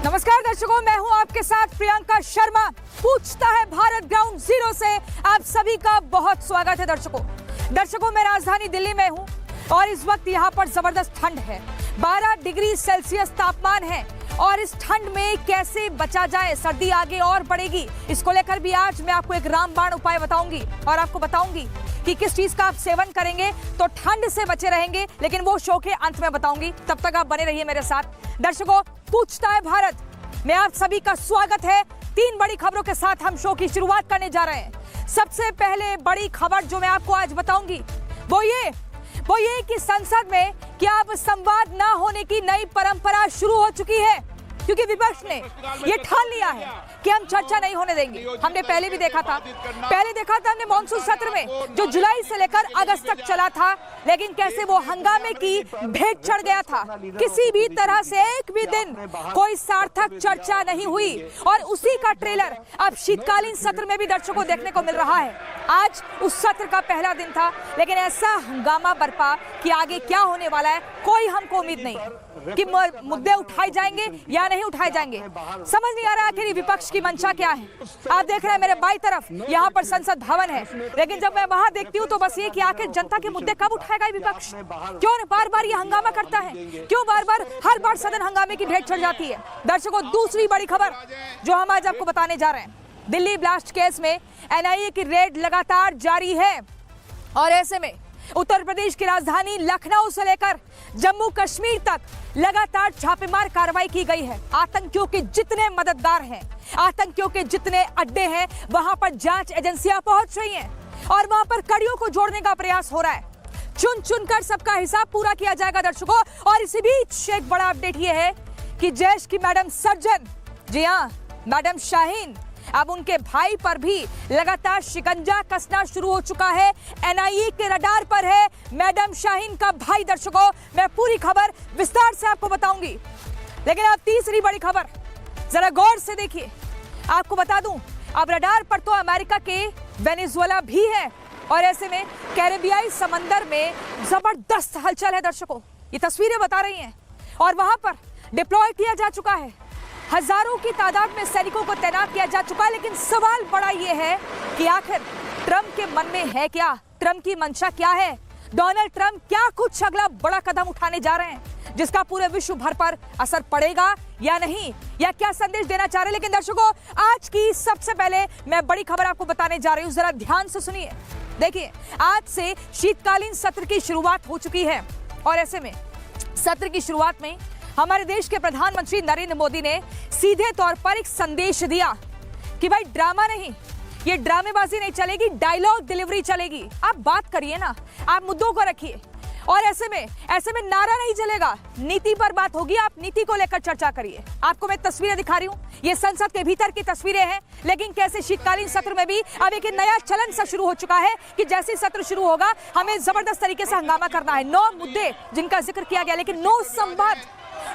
नमस्कार दर्शकों, मैं हूं आपके साथ प्रियंका शर्मा। पूछता है भारत ग्राउंड जीरो से आप सभी का बहुत स्वागत है। दर्शकों मैं राजधानी दिल्ली में हूं और इस वक्त यहां पर जबरदस्त ठंड है। 12 डिग्री सेल्सियस तापमान है और इस ठंड में कैसे बचा जाए, सर्दी आगे और बढ़ेगी, इसको लेकर भी आज मैं आपको एक रामबाण उपाय बताऊंगी और आपको बताऊंगी कि किस चीज का आप सेवन करेंगे तो ठंड से बचे रहेंगे, लेकिन वो शो के अंत में बताऊंगी। तब तक आप बने रहिए मेरे साथ। दर्शकों, पूछता है भारत में आप सभी का स्वागत है। 3 बड़ी खबरों के साथ हम शो की शुरुआत करने जा रहे हैं। सबसे पहले बड़ी खबर जो मैं आपको आज बताऊंगी वो ये कि संसद में क्या अब संवाद ना होने की नई परंपरा शुरू हो चुकी है, क्योंकि विपक्ष ने ये ठान लिया है कि हम चर्चा नहीं होने देंगे। हमने पहले भी देखा था हमने मॉनसून सत्र में जो जुलाई से लेकर अगस्त तक चला था, लेकिन कैसे वो हंगामे की भेंट चढ़ गया था। किसी भी तरह से एक भी दिन कोई सार्थक चर्चा नहीं हुई और उसी का ट्रेलर अब शीतकालीन सत्र में भी दर्शकों को देखने को मिल रहा है। आज उस सत्र का पहला दिन था, लेकिन ऐसा हंगामा बरपा कि आगे क्या होने वाला है कोई हमको उम्मीद नहीं है कि मुद्दे उठाए जाएंगे या नहीं उठाए जाएंगे। समझ नहीं आ रहा आखिर विपक्ष की मंशा क्या है। आप देख रहे हैं मेरे बाईं तरफ यहाँ पर संसद भवन है, लेकिन जब मैं वहां देखती हूँ तो बस ये कि आखिर जनता के मुद्दे कब उठाएगा विपक्ष। क्यों बार बार ये हंगामा करता है, क्यों बार हर बार सदन हंगामे की भेंट चढ़ जाती है। दर्शकों, दूसरी बड़ी खबर जो हम आज आपको बताने जा रहे हैं, दिल्ली ब्लास्ट केस में एनआईए की रेड लगातार जारी है और ऐसे में उत्तर प्रदेश की राजधानी लखनऊ से लेकर जम्मू कश्मीर तक लगातार छापेमार कार्रवाई की गई है। आतंकियों के जितने मददगार हैं, आतंकियों के जितने अड्डे हैं, वहां पर जांच एजेंसियां पहुंच रही हैं और वहां पर कड़ियों को जोड़ने का प्रयास हो रहा है। चुन चुनकर सबका हिसाब पूरा किया जाएगा दर्शकों। और इसी बीच एक बड़ा अपडेट ये है कि जैश की मैडम सर्जन, जी हाँ मैडम शाहीन, अब उनके भाई पर भी लगातार शिकंजा कसना शुरू हो चुका है। एनआईए के रडार पर है मैडम शाहीन का भाई। दर्शकों, मैं पूरी खबर विस्तार से आपको बताऊंगी, लेकिन अब तीसरी बड़ी खबर जरा गौर से देखिए। आपको बता दूं, अब रडार पर तो अमेरिका के वेनेजुएला भी है और ऐसे में कैरेबियाई समंदर में जबरदस्त हलचल है। दर्शकों, ये तस्वीरें बता रही हैं और वहां पर डिप्लॉय किया जा चुका है। हजारों की तादाद में सैनिकों को तैनात किया जा चुका है, लेकिन सवाल बड़ा ये है कि आखिर ट्रंप के मन में है क्या, ट्रंप की मंशा क्या है। डोनाल्ड ट्रंप क्या कुछ अगला बड़ा कदम उठाने जा रहे हैं जिसका पूरे विश्व भर पर असर पड़ेगा या नहीं, या क्या संदेश देना चाह रहे हैं। लेकिन दर्शकों, आज की सबसे पहले मैं बड़ी खबर आपको बताने जा रही हूं, जरा ध्यान से सुनिए। देखिए, आज से शीतकालीन सत्र की शुरुआत हो चुकी है और ऐसे में सत्र की शुरुआत में हमारे देश के प्रधानमंत्री नरेंद्र मोदी ने सीधे तौर पर एक संदेश दिया कि भाई ड्रामा नहीं, ये ड्रामेबाजी नहीं चलेगी, डायलॉग डिलीवरी चलेगी। आप बात करिए ना, आप मुद्दों को रखिए और ऐसे में नारा नहीं चलेगा, नीति पर बात होगी। आप नीति को लेकर चर्चा करिए। आपको मैं तस्वीरें दिखा रही हूँ, ये संसद के भीतर की तस्वीरें हैं, लेकिन कैसे शीतकालीन सत्र में भी अब एक नया चलन सा शुरू हो चुका है कि जैसे ही सत्र शुरू होगा हमें जबरदस्त तरीके से हंगामा करना है। 9 मुद्दे जिनका जिक्र किया गया, लेकिन 9 संवाद,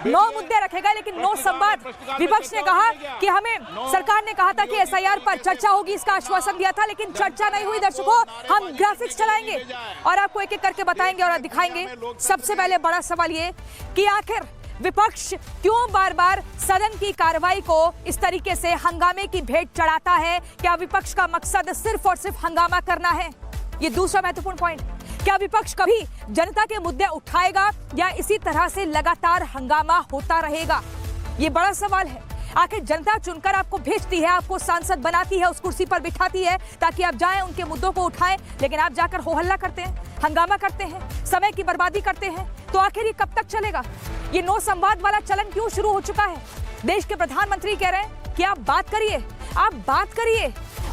9 मुद्दे रखेगा लेकिन 9 संवाद। विपक्ष ने कहा कि हमें, सरकार ने कहा था कि एसआईआर पर चर्चा होगी, इसका आश्वासन दिया था, लेकिन चर्चा नहीं हुई। दर्शकों, हम ग्राफिक्स चलाएंगे और आपको एक एक करके बताएंगे और दिखाएंगे। सबसे पहले बड़ा सवाल ये कि आखिर विपक्ष क्यों बार बार सदन की कार्रवाई को इस तरीके से हंगामे की भेंट चढ़ाता है। क्या विपक्ष का मकसद सिर्फ और सिर्फ हंगामा करना है? ये दूसरा महत्वपूर्ण पॉइंट। क्या विपक्ष कभी जनता के मुद्दे उठाएगा या इसी तरह से लगातार हंगामा होता रहेगा? ये बड़ा सवाल है। आखिर जनता चुनकर आपको भेजती है, आपको सांसद बनाती है, उस कुर्सी पर बिठाती है ताकि आप जाएं, उनके मुद्दों को उठाएं, लेकिन आप जाकर हो हल्ला करते हैं, हंगामा करते हैं, समय की बर्बादी करते हैं। तो आखिर ये कब तक चलेगा? ये 9 संवाद वाला चलन क्यों शुरू हो चुका है? देश के प्रधानमंत्री कह रहे हैं कि आप बात करिए,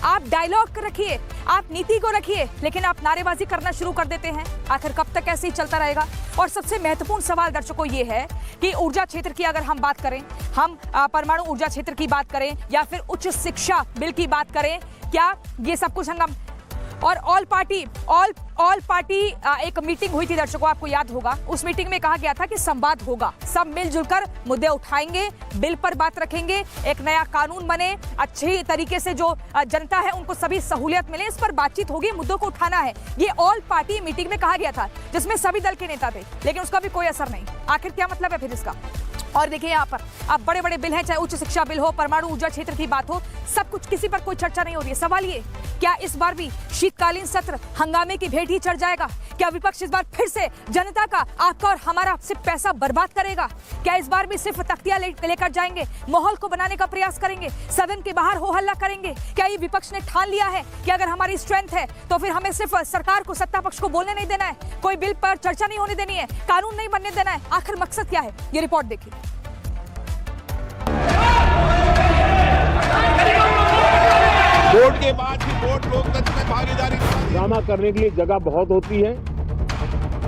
आप डायलॉग रखिए, आप नीति को रखिए, लेकिन आप नारेबाजी करना शुरू कर देते हैं। आखिर कब तक ऐसे ही चलता रहेगा? और सबसे महत्वपूर्ण सवाल दर्शकों ये है कि ऊर्जा क्षेत्र की अगर हम बात करें, हम परमाणु ऊर्जा क्षेत्र की बात करें या फिर उच्च शिक्षा बिल की बात करें, क्या ये सब कुछ हंगामा और ऑल पार्टी एक मीटिंग हुई थी दर्शकों, आपको याद होगा। उस मीटिंग में कहा गया था कि संवाद होगा, सब मिलजुल कर मुद्दे उठाएंगे, बिल पर बात रखेंगे, एक नया कानून बने, अच्छी तरीके से जो जनता है उनको सभी सहूलियत मिले, इस पर बातचीत होगी, मुद्दों को उठाना है। ये ऑल पार्टी मीटिंग में कहा गया था जिसमें सभी दल के नेता थे, लेकिन उसका भी कोई असर नहीं। आखिर क्या मतलब है फिर इसका? और देखिए यहाँ पर अब बड़े बड़े बिल हैं, चाहे उच्च शिक्षा बिल हो, परमाणु ऊर्जा क्षेत्र की बात हो, सब कुछ, किसी पर कोई चर्चा नहीं हो रही है। सवाल ये, क्या इस बार भी शीतकालीन सत्र हंगामे की भेंट ही चढ़ जाएगा? क्या विपक्ष इस बार फिर से जनता का, आपका और हमारा सिर्फ पैसा बर्बाद करेगा? क्या इस बार भी सिर्फ तख्तियां लेकर जाएंगे, माहौल को बनाने का प्रयास करेंगे, सदन के बाहर हो हल्ला करेंगे? क्या ये विपक्ष ने ठान लिया है कि अगर हमारी स्ट्रेंथ है तो फिर हमें सिर्फ सरकार को, सत्ता पक्ष को बोलने नहीं देना है, कोई बिल पर चर्चा नहीं होने देनी है, कानून नहीं बनने देना है? आखिर मकसद क्या है? ये रिपोर्ट देखिए। वोट के बाद भी वोट लोकतंत्र में भागीदारी। ड्रामा करने के लिए जगह बहुत होती है,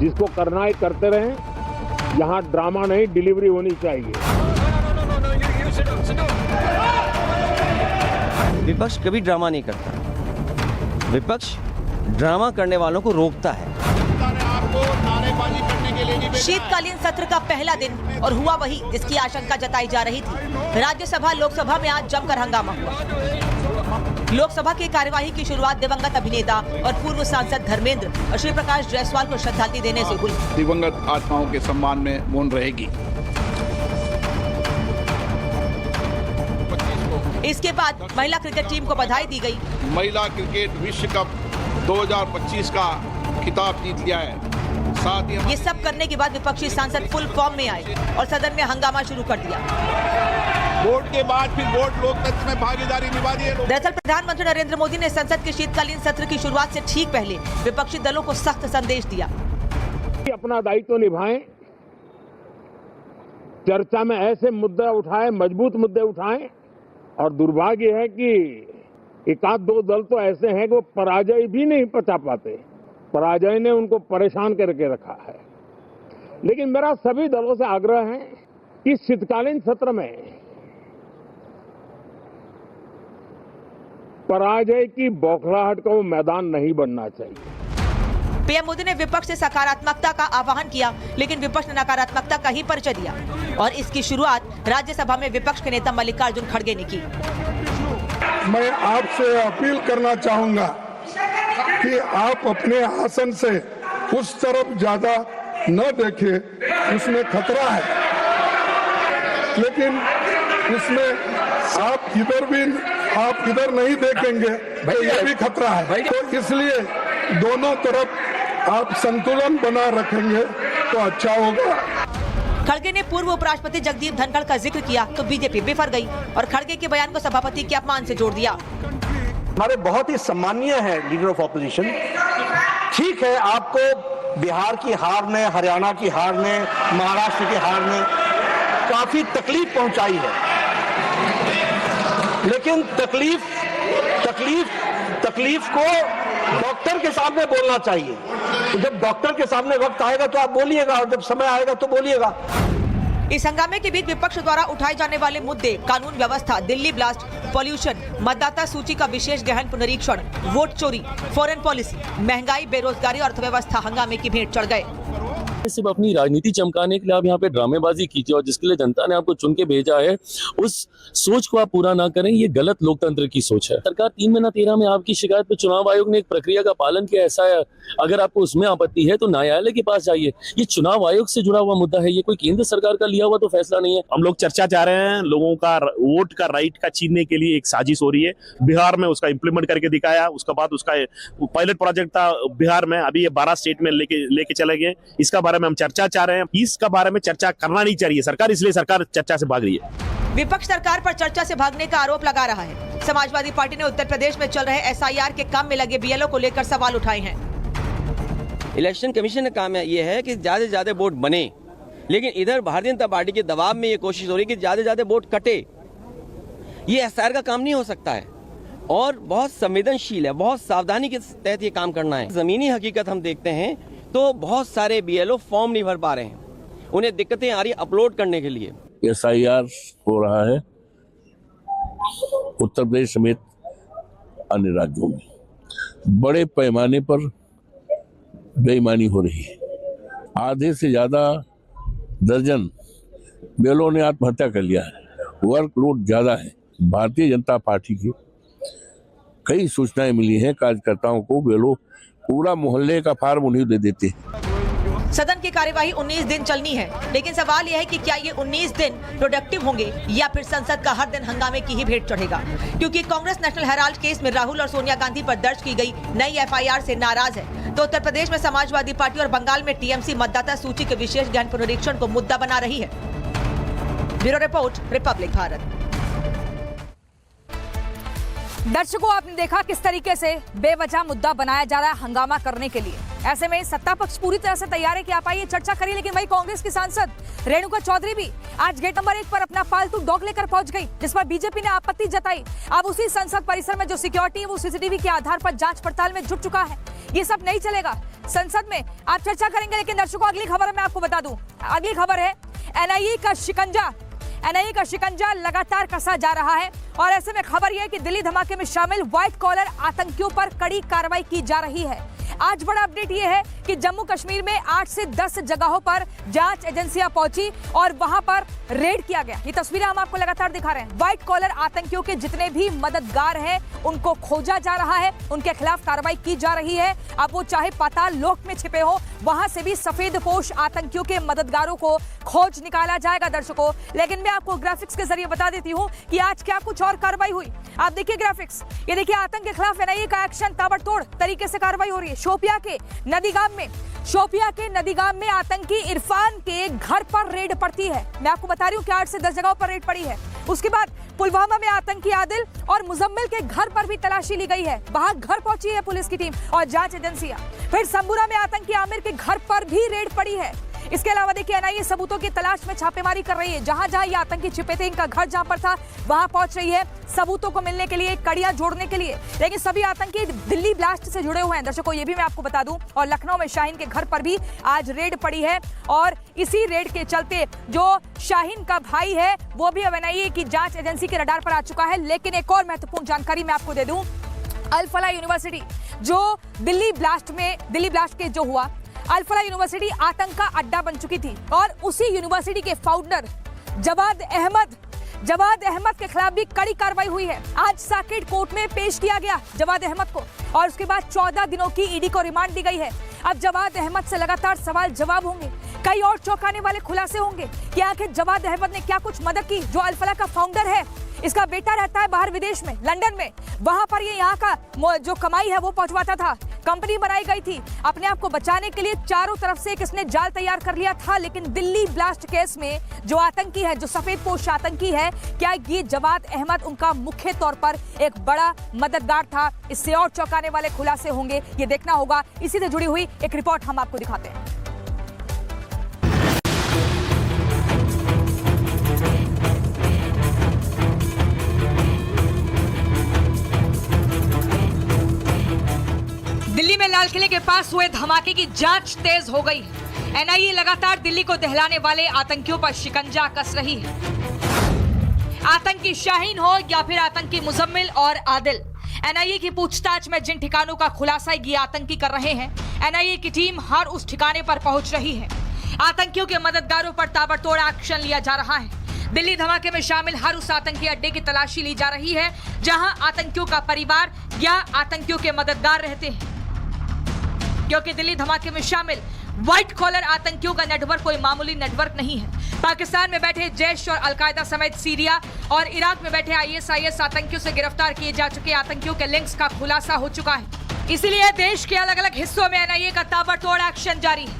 जिसको करना है करते रहें। यहाँ ड्रामा नहीं, डिलीवरी होनी चाहिए। विपक्ष कभी ड्रामा नहीं करता, विपक्ष ड्रामा करने वालों को रोकता है। आपको नारेबाजी करने के लिए नहीं भेजा। शीतकालीन सत्र का पहला दिन और हुआ वही जिसकी आशंका जताई जा रही थी। राज्यसभा लोकसभा में आज जमकर हंगामा हुआ। लोकसभा की कार्यवाही की शुरुआत दिवंगत अभिनेता और पूर्व सांसद धर्मेंद्र और श्री प्रकाश जायसवाल को श्रद्धांजलि देने से हुई। दिवंगत आत्माओं के सम्मान में मौन रहेगी। इसके बाद महिला क्रिकेट टीम को बधाई दी गई। महिला क्रिकेट विश्व कप 2025 का खिताब जीत लिया है। साथ ही ये सब करने के बाद विपक्षी सांसद फुल फॉर्म में आए और सदन में हंगामा शुरू कर दिया। वोट के बाद फिर वोट लोकतंत्र में भागीदारी निभा दी है। दरअसल प्रधानमंत्री नरेंद्र मोदी ने संसद के शीतकालीन सत्र की शुरुआत से ठीक पहले विपक्षी दलों को सख्त संदेश दिया। अपना दायित्व निभाएं, चर्चा में ऐसे मुद्दे उठाएं, मजबूत मुद्दे उठाएं। और दुर्भाग्य है कि एक आध दो दल तो ऐसे हैं कि वो पराजय भी नहीं पचा पाते। पराजय ने उनको परेशान करके रखा है। लेकिन मेरा सभी दलों से आग्रह है कि शीतकालीन सत्र में पराजय की बौखलाहट का वो मैदान नहीं बनना चाहिए। पीएम मोदी ने विपक्ष से सकारात्मकता का आह्वान किया, लेकिन विपक्ष ने नकारात्मकता का ही परिचय दिया और इसकी शुरुआत राज्यसभा में विपक्ष के नेता मल्लिकार्जुन खड़गे ने की। मैं आपसे अपील करना चाहूंगा कि आप अपने आसन से उस तरफ ज्यादा न देखें, उसमें खतरा है। लेकिन उसमें आप इधर नहीं देखेंगे तो ये भी खतरा है। तो इसलिए दोनों तरफ आप संतुलन बना रखेंगे तो अच्छा होगा। खड़गे ने पूर्व उपराष्ट्रपति जगदीप धनखड़ का जिक्र किया तो बीजेपी बिफर गई और खड़गे के बयान को सभापति के अपमान से जोड़ दिया। हमारे बहुत ही सम्मानीय है लीडर ऑफ ऑपोजिशन। ठीक है, आपको बिहार की हार ने, हरियाणा की हार ने, महाराष्ट्र की हार ने काफी तकलीफ पहुंचाई है, लेकिन तकलीफ को डॉक्टर के सामने बोलना चाहिए। तो जब डॉक्टर के सामने वक्त आएगा तो आप बोलिएगा और जब समय आएगा तो बोलिएगा। इस हंगामे के बीच विपक्ष द्वारा उठाए जाने वाले मुद्दे कानून व्यवस्था, दिल्ली ब्लास्ट, पॉल्यूशन, मतदाता सूची का विशेष गहन पुनरीक्षण, वोट चोरी, फॉरेन पॉलिसी, महंगाई, बेरोजगारी और अर्थव्यवस्था हंगामे की भेंट चढ़ गए। सिर्फ अपनी राजनीति चमकाने के लिए आप यहाँ पे ड्रामेबाजी कीजिए और जिसके लिए जनता ने आपको चुन के भेजा है उस सोच को आप पूरा ना करें, ये गलत लोकतंत्र की सोच है। सरकार 3 महीना 13 में आपकी शिकायत पे चुनाव आयोग ने एक प्रक्रिया का पालन किया, ऐसा है अगर आपको उसमें आपत्ति है तो न्यायालय के पास जाइए। ये चुनाव आयोग से जुड़ा हुआ मुद्दा है, ये कोई केंद्र सरकार का लिया हुआ तो फैसला नहीं है। हम लोग चर्चा चाह रहे हैं, लोगों का वोट का राइट का छीनने के लिए एक साजिश हो रही है। बिहार में उसका इम्प्लीमेंट करके दिखाया, उसके बाद उसका पायलट प्रोजेक्ट था बिहार में, अभी ये 12 स्टेट में लेके चले गए। इसका बारे में हम चर्चा चाह रहे हैं। इसका बारे में चर्चा करना नहीं चाहिए सरकार, इसलिए सरकार चर्चा से भाग रही है। विपक्ष सरकार पर चर्चा से भागने का आरोप लगा रहा है। समाजवादी पार्टी ने उत्तर प्रदेश में चल रहे SIR के काम में लगे BLO को लेकर सवाल उठाए हैं। इलेक्शन कमीशन का काम ये है कि ज्यादा से ज्यादा वोट बने, लेकिन इधर भारतीय जनता पार्टी के दबाव में ये कोशिश हो रही है कि ज्यादा से ज्यादा वोट कटे। ये SIR का काम नहीं हो सकता है और बहुत संवेदनशील है, बहुत सावधानी के तहत ये काम करना है। जमीनी हकीकत हम देखते हैं तो बहुत सारे BLO फॉर्म नहीं भर पा रहे हैं, उन्हें दिक्कतें आ रही है अपलोड करने के लिए। SIR हो रहा है उत्तर प्रदेश समेत अन्य राज्यों में, बड़े पैमाने पर बेईमानी हो रही है। आधे से ज्यादा दर्जन BLO ने आत्महत्या कर लिया है, वर्कलोड ज्यादा है। भारतीय जनता पार्टी की कई सूचनाएं मिली हैं कार्यकर्ताओं को, BLO पूरा मोहल्ले का फार्म उन्हें दे देते हैं। सदन की कार्यवाही 19 दिन चलनी है, लेकिन सवाल यह है कि क्या ये 19 दिन प्रोडक्टिव होंगे या फिर संसद का हर दिन हंगामे की ही भेंट चढ़ेगा, क्योंकि कांग्रेस नेशनल हेराल्ड केस में राहुल और सोनिया गांधी पर दर्ज की गई नई एफआईआर से नाराज है, तो उत्तर प्रदेश में समाजवादी पार्टी और बंगाल में टीएमसी मतदाता सूची के विशेष गहन पुनरीक्षण को मुद्दा बना रही है। Bureau report, Republic Bharat. दर्शकों, आपने देखा किस तरीके से बेवजह मुद्दा बनाया जा रहा है हंगामा करने के लिए। ऐसे में सत्ता पक्ष पूरी तरह से तैयार है कि आप आइए चर्चा करिए, लेकिन वही कांग्रेस की सांसद रेणुका चौधरी भी आज गेट नंबर 1 पर अपना पालतू डॉग लेकर पहुंच गई, जिस पर बीजेपी ने आपत्ति जताई। अब उसी संसद परिसर में जो सिक्योरिटी है वो सीसीटीवी के आधार पर जांच पड़ताल में जुट चुका है। ये सब नहीं चलेगा, संसद में आप चर्चा करेंगे। लेकिन दर्शकों, अगली खबर मैं आपको बता दूं, अगली खबर है एनआईए का शिकंजा लगातार कसा जा रहा है। और ऐसे में खबर यह है कि दिल्ली धमाके में शामिल व्हाइट कॉलर आतंकियों पर कड़ी कार्रवाई की जा रही है। आज बड़ा अपडेट यह है कि जम्मू कश्मीर में 8 से 10 जगहों पर जांच एजेंसियां पहुंची और वहां पर रेड किया गया। ये तस्वीरें हम आपको लगातार दिखा रहे हैं। व्हाइट कॉलर आतंकियों के जितने भी मददगार हैं उनको खोजा जा रहा है, उनके खिलाफ कार्रवाई की जा रही है। अब वो चाहे पाताल लोक में छिपे हो, वहां से भी सफेदपोश आतंकियों के मददगारों को खोज निकाला जाएगा। दर्शकों, लेकिन मैं आपको ग्राफिक्स के जरिए बता देती हूं कि आज क्या कुछ और कार्रवाई हुई। आप देखिए ग्राफिक्स, ये देखिए आतंक के खिलाफ एनआईए का एक्शन, ताबड़तोड़ तरीके से कार्रवाई हो रही है। शोपिया के नदीगाम में आतंकी इरफान के घर पर रेड पड़ती है। मैं आपको बता रही हूं कि 8 से 10 जगहों पर रेड पड़ी है। उसके बाद पुलवामा में आतंकी आदिल और मुजम्मिल के घर पर भी तलाशी ली गई है। वहां घर पहुंची है पुलिस की टीम और जांच एजेंसियां। फिर संबुरा में आतंकी आमिर के घर पर भी रेड पड़ी है। इसके अलावा देखिए एनआईए सबूतों की तलाश में छापेमारी कर रही है। जहां जहां ये आतंकी छिपे थे, इनका घर जहां पर था, वहां पहुंच रही है सबूतों को मिलने के लिए, कड़ियां जोड़ने के लिए। लेकिन सभी आतंकी दिल्ली ब्लास्ट से जुड़े हुए हैं। दर्शकों, ये भी मैं आपको बता दूं। और लखनऊ में शाहीन के घर पर भी आज रेड पड़ी है और इसी रेड के चलते जो शाहीन का भाई है वो भी अब एनआईए की जांच एजेंसी के रडार पर आ चुका है। लेकिन एक और महत्वपूर्ण जानकारी मैं आपको दे दूं, अल फलाह यूनिवर्सिटी जो दिल्ली ब्लास्ट के जो हुआ, अल फलाह यूनिवर्सिटी आतंक का अड्डा बन चुकी थी और उसी यूनिवर्सिटी के फाउंडर जवाद अहमद के खिलाफ भी कड़ी कार्रवाई हुई है। आज साकेत कोर्ट में पेश किया गया जवाद अहमद को और उसके बाद 14 दिनों की ईडी को रिमांड दी गई है। अब जवाद अहमद से लगातार सवाल जवाब होंगे, कई और चौंकाने वाले खुलासे होंगे कि आखिर जवाद अहमद ने क्या कुछ मदद की। जो अल फलाह का फाउंडर है, इसका बेटा रहता है बाहर विदेश में, लंदन में, वहां पर ये यहाँ का जो कमाई है वो पहुंचवाता था। कंपनी बनाई गई थी अपने आप को बचाने के लिए, चारों तरफ से किसने जाल तैयार कर लिया था। लेकिन दिल्ली ब्लास्ट केस में जो आतंकी है, जो सफेदपोश आतंकी है, क्या ये जवाद अहमद उनका मुख्य तौर पर एक बड़ा मददगार था? इससे और चौंकाने वाले खुलासे होंगे, ये देखना होगा। इसी से जुड़ी हुई एक रिपोर्ट हम आपको दिखाते हैं। दिल्ली में लाल किले के पास हुए धमाके की जांच तेज हो गई है। एनआईए लगातार दिल्ली को दहलाने वाले आतंकियों पर शिकंजा कस रही है। आतंकी शाहीन हो या फिर आतंकी मुजम्मिल और आदिल, एनआईए की पूछताछ में जिन ठिकानों का खुलासा ये आतंकी कर रहे हैं, एनआईए की टीम हर उस ठिकाने पर पहुंच रही है। आतंकियों के मददगारों पर ताबड़तोड़ एक्शन लिया जा रहा है। दिल्ली धमाके में शामिल हर उस आतंकी अड्डे की तलाशी ली जा रही है जहां आतंकियों का परिवार या आतंकियों के मददगार रहते हैं, क्योंकि दिल्ली धमाके में शामिल व्हाइट कॉलर आतंकियों का नेटवर्क कोई मामूली नेटवर्क नहीं है। पाकिस्तान में बैठे जैश और अलकायदा समेत सीरिया और इराक में बैठे आईएसआईएस आतंकियों से गिरफ्तार किए जा चुके आतंकियों के लिंक्स का खुलासा हो चुका है। इसलिए देश के अलग अलग हिस्सों में एनआईए का ताबड़तोड़ एक्शन जारी है।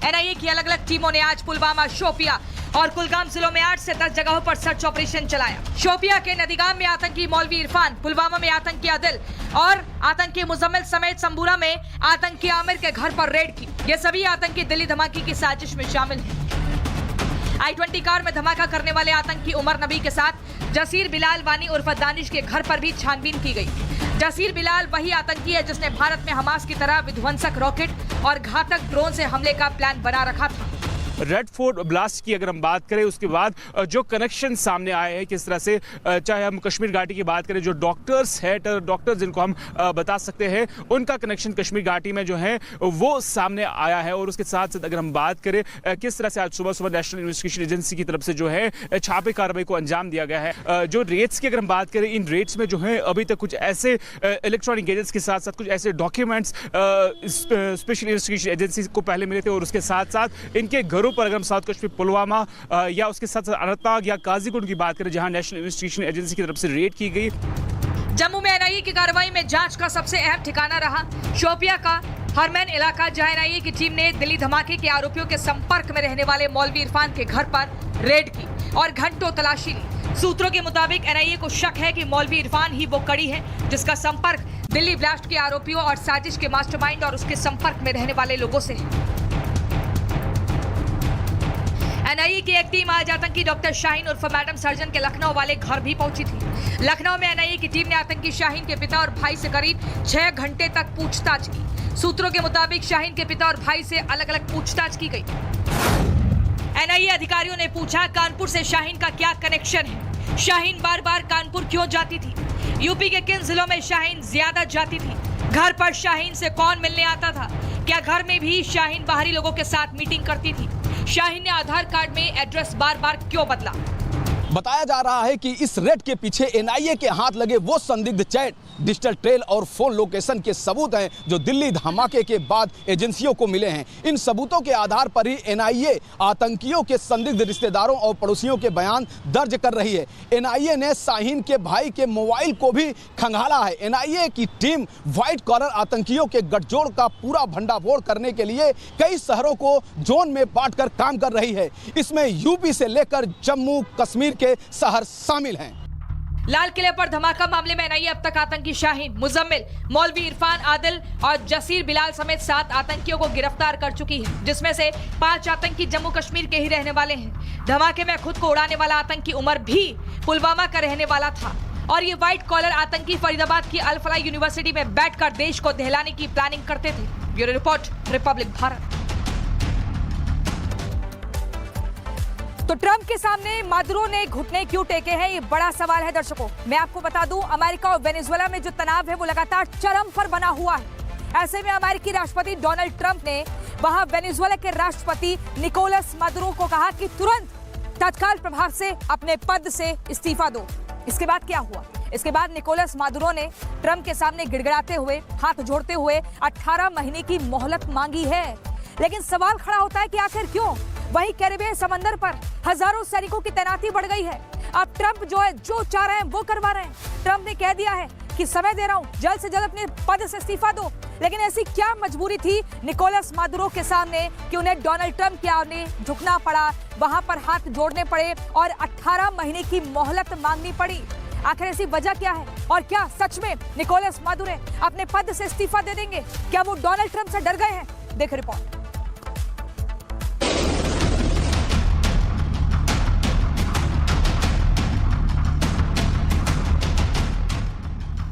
एनआईए की अलग अलग टीमों ने आज पुलवामा, शोपिया और कुलगाम जिलों में 8 से 10 जगहों पर सर्च ऑपरेशन चलाया। शोपिया के नदीगाम में आतंकी मौलवी इरफान, पुलवामा में आतंकी आदिल और आतंकी मुजम्मिल समेत संबूरा में आतंकी आमिर के घर पर रेड की। ये सभी आतंकी दिल्ली धमाके की साजिश में शामिल हैं। I-20 कार में धमाका करने वाले आतंकी उमर नबी के साथ जसीर बिलाल वानी उर्फ दानिश के घर पर भी छानबीन की गई। जसीर बिलाल वही आतंकी है जिसने भारत में हमास की तरह विध्वंसक रॉकेट और घातक ड्रोन से हमले का प्लान बना रखा था। रेड फोर्ट ब्लास्ट की अगर हम बात करें, उसके बाद जो कनेक्शन सामने आए हैं किस तरह से, चाहे हम कश्मीर घाटी की बात करें, जो डॉक्टर्स है, डॉक्टर्स जिनको हम बता सकते हैं, उनका कनेक्शन कश्मीर घाटी में जो है वो सामने आया है। और उसके साथ साथ अगर हम बात करें किस तरह से आज सुबह सुबह नेशनल इन्वेस्टिगेशन एजेंसी की तरफ से जो है छापे कार्रवाई को अंजाम दिया गया है। जो रेट्स की अगर हम बात करें, इन रेट्स में जो है अभी तक कुछ ऐसे इलेक्ट्रॉनिक गैजेट्स के साथ साथ कुछ ऐसे डॉक्यूमेंट्स स्पेशल इन्वेस्टिगेशन एजेंसी को पहले मिले थे। और उसके साथ साथ इनके घरों पर अगर हम साउथ कश्मीर पुलवामा या उसके साथ साथ अनंतनाग या काजीगुंड की बात करें, जहां नेशनल इन्वेस्टिगेशन एजेंसी की तरफ से रेड की गई। जम्मू में एनआईए की कार्रवाई में जांच का सबसे अहम ठिकाना रहा शोपिया का हरमैन इलाका, जहां एनआईए की टीम ने दिल्ली धमाके के आरोपियों के संपर्क में रहने वाले मौलवी इरफान के घर पर रेड की और घंटों तलाशी ली। सूत्रों के मुताबिक एनआईए को शक है कि मौलवी इरफान ही वो कड़ी है जिसका संपर्क दिल्ली ब्लास्ट के आरोपियों और साजिश के मास्टरमाइंड और उसके संपर्क में रहने वाले लोगों से है। एनआईए की एक टीम आज आतंकी डॉक्टर शाहीन उर्फ मैडम सर्जन के लखनऊ वाले घर भी पहुंची थी। लखनऊ में एनआईए की टीम ने आतंकी शाहीन के पिता और भाई से करीब 6 घंटे तक पूछताछ की। सूत्रों के मुताबिक शाहीन के पिता और भाई से अलग अलग पूछताछ की गई। एनआईए अधिकारियों ने पूछा, कानपुर से शाहीन का क्या कनेक्शन है? शाहीन बार बार कानपुर क्यों जाती थी? यूपी के किन जिलों में शाहीन ज्यादा जाती थी? घर पर शाहीन से कौन मिलने आता था? क्या घर में भी शाहीन बाहरी लोगों के साथ मीटिंग करती थी? शाहीन ने आधार कार्ड में एड्रेस बार बार क्यों बदला? बताया जा रहा है कि इस रेड के पीछे एनआईए के हाथ लगे वो संदिग्ध चैट, डिजिटल ट्रेल और फोन लोकेशन के सबूत हैं जो दिल्ली धमाके के बाद एजेंसियों को मिले हैं। इन सबूतों के आधार पर ही एनआईए आतंकियों के संदिग्ध रिश्तेदारों और पड़ोसियों के बयान दर्ज कर रही है। एनआईए ने शाहीन के भाई के मोबाइल को भी खंगाला है। एनआईए की टीम व्हाइट कॉलर आतंकियों के गठजोड़ का पूरा भंडाफोड़ करने के लिए कई शहरों को जोन में बांटकर काम कर रही है। इसमें यूपी से लेकर जम्मू कश्मीर के शहर शामिल हैं। लाल किले पर धमाका मामले में एनआईए अब तक आतंकी शाहीन, मुजम्मिल, मौलवी इरफान, आदिल और जसीर बिलाल समेत 7 आतंकियों को गिरफ्तार कर चुकी है, जिसमें से 5 आतंकी जम्मू कश्मीर के ही रहने वाले हैं। धमाके में खुद को उड़ाने वाला आतंकी उमर भी पुलवामा का रहने वाला था और ये व्हाइट कॉलर आतंकी फरीदाबाद की अल फलाह यूनिवर्सिटी में बैठकर देश को दहलाने की प्लानिंग करते थे। Bureau report, Republic Bharat. तो ट्रंप के सामने मादुरो ने घुटने क्यों टेके हैं, ये बड़ा सवाल है दर्शकों। मैं आपको बता दूं, अमेरिका और वेनेजुएला में जो तनाव है वो लगातार चरम पर बना हुआ है। ऐसे में अमेरिकी राष्ट्रपति डोनाल्ड ट्रंप ने वहां वेनेजुएला के राष्ट्रपति निकोलस मादुरो को कहा कि तुरंत तत्काल प्रभाव से अपने पद से इस्तीफा दो। इसके बाद क्या हुआ? इसके बाद निकोलस मादुरो ने ट्रंप के सामने गिड़गिड़ाते हुए, हाथ जोड़ते हुए 18 महीने की मोहलत मांगी है। लेकिन सवाल खड़ा होता है कि आखिर क्यों? वहीं कैरिबियन समंदर पर हजारों सैनिकों की तैनाती बढ़ गई है। अब ट्रंप जो है जो चाह रहे हैं वो करवा रहे हैं। ट्रंप ने कह दिया है कि समय दे रहा हूं, जल्द से जल्द अपने पद से इस्तीफा दो। लेकिन ऐसी क्या मजबूरी थी निकोलस मादुरो के सामने कि उन्हें डोनाल्ड ट्रंप के आगे झुकना पड़ा, वहां पर हाथ जोड़ने पड़े और 18 महीने की मोहलत मांगनी पड़ी? आखिर ऐसी वजह क्या है? और क्या सच में निकोलस मादुरो अपने पद से इस्तीफा दे देंगे? क्या वो डोनाल्ड ट्रंप से डर गए हैं? देख रिपोर्ट।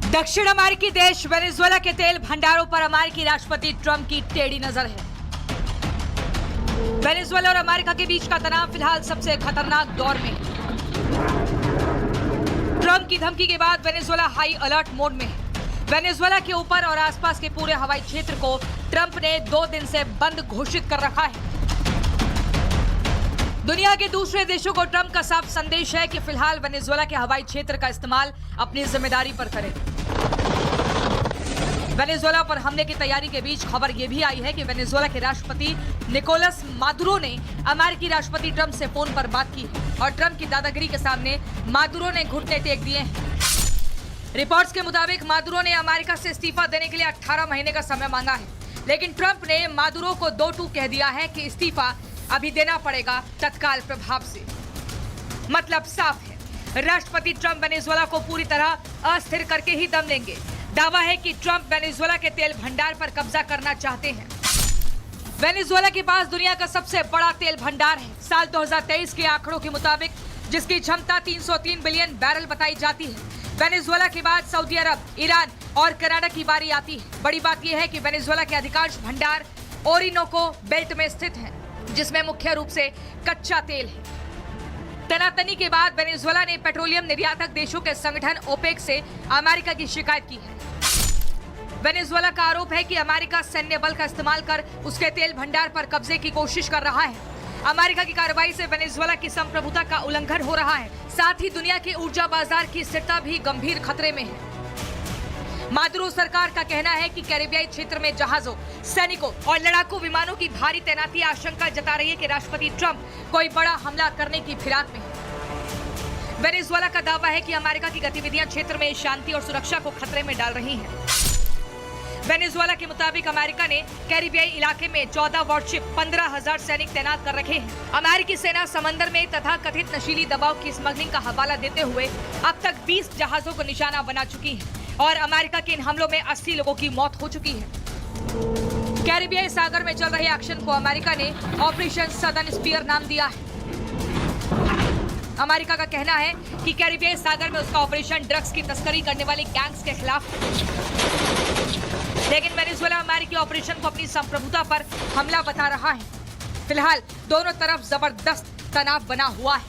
दक्षिण अमेरिकी देश वेनेजुएला के तेल भंडारों पर अमेरिकी राष्ट्रपति ट्रंप की टेढ़ी नजर है। वेनेजुएला और अमेरिका के बीच का तनाव फिलहाल सबसे खतरनाक दौर में है। ट्रंप की धमकी के बाद वेनेजुएला हाई अलर्ट मोड में है। वेनेजुएला के ऊपर और आसपास के पूरे हवाई क्षेत्र को ट्रंप ने 2 दिन से बंद घोषित कर रखा है। दुनिया के दूसरे देशों को ट्रंप का साफ संदेश है कि फिलहाल वेनेजुएला के हवाई क्षेत्र का इस्तेमाल अपनी जिम्मेदारी पर करें। वेनेजुएला पर हमले की तैयारी के बीच खबर यह भी आई है कि वेनेजुएला के राष्ट्रपति निकोलस मादुरो ने अमेरिकी राष्ट्रपति ट्रंप से फोन पर बात की और ट्रंप की दादागिरी के सामने मादुरो ने घुटने टेक दिए हैं। रिपोर्ट्स के मुताबिक मादुरो ने अमेरिका से इस्तीफा देने के लिए 18 महीने का समय मांगा है, लेकिन ट्रंप ने मादुरो को 2-2 कह दिया है कि इस्तीफा अभी देना पड़ेगा तत्काल प्रभाव से। मतलब साफ है, राष्ट्रपति ट्रंप वेनेजुएला को पूरी तरह अस्थिर करके ही दम लेंगे। दावा है कि ट्रंप वेनेजुएला के तेल भंडार पर कब्जा करना चाहते हैं। वेनेजुएला के पास दुनिया का सबसे बड़ा तेल भंडार है। साल 2023 के आंकड़ों के मुताबिक जिसकी क्षमता 303 बिलियन बैरल बताई जाती है। वेनेजुएला के बाद सऊदी अरब, ईरान और कनाडा की बारी आती है। बड़ी बात यह है कि वेनेजुएला के अधिकांश भंडार ओरिनोको बेल्ट में स्थित हैं, जिसमें मुख्य रूप से कच्चा तेल है। तनातनी के बाद वेनेजुएला ने पेट्रोलियम निर्यातक देशों के संगठन ओपेक से अमेरिका की शिकायत की है। वेनेजुएला का आरोप है कि अमेरिका सैन्य बल का इस्तेमाल कर उसके तेल भंडार पर कब्जे की कोशिश कर रहा है। अमेरिका की कार्रवाई से वेनेजुएला की संप्रभुता का उल्लंघन हो रहा है, साथ ही दुनिया के ऊर्जा बाजार की स्थिरता भी गंभीर खतरे में है। मादुरो सरकार का कहना है कि कैरिबियाई क्षेत्र में जहाजों, सैनिकों और लड़ाकू विमानों की भारी तैनाती आशंका जता रही है कि राष्ट्रपति ट्रंप कोई बड़ा हमला करने की फिराक में है। वेनेजुएला का दावा है कि अमेरिका की गतिविधियां क्षेत्र में शांति और सुरक्षा को खतरे में डाल रही हैं। वेनेजुएला के मुताबिक अमेरिका ने कैरिबियाई इलाके में 14 वॉरशिप, 15,000 सैनिक तैनात कर रखे हैं। अमेरिकी सेना समंदर में तथा कथित नशीली दवाओं की स्मगलिंग का हवाला देते हुए अब तक 20 जहाजों को निशाना बना चुकी है और अमेरिका के इन हमलों में 80 लोगों की मौत हो चुकी है। कैरिबियाई सागर में चल रहे एक्शन को अमेरिका ने ऑपरेशन सदर्न स्पीयर नाम दिया है। अमेरिका का कहना है कि कैरिबियाई सागर में उसका ऑपरेशन ड्रग्स की तस्करी करने वाले गैंग्स के खिलाफ है। लेकिन वेनेजुएला अमेरिकी ऑपरेशन को अपनी संप्रभुता पर हमला बता रहा है। फिलहाल दोनों तरफ जबरदस्त तनाव बना हुआ है।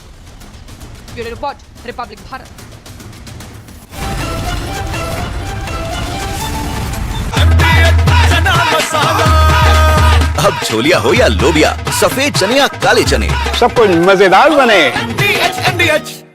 Bureau report, Republic Bharat. अब छोलिया हो या लोबिया, सफेद चने या काले चने, सब कुछ मजेदार बने।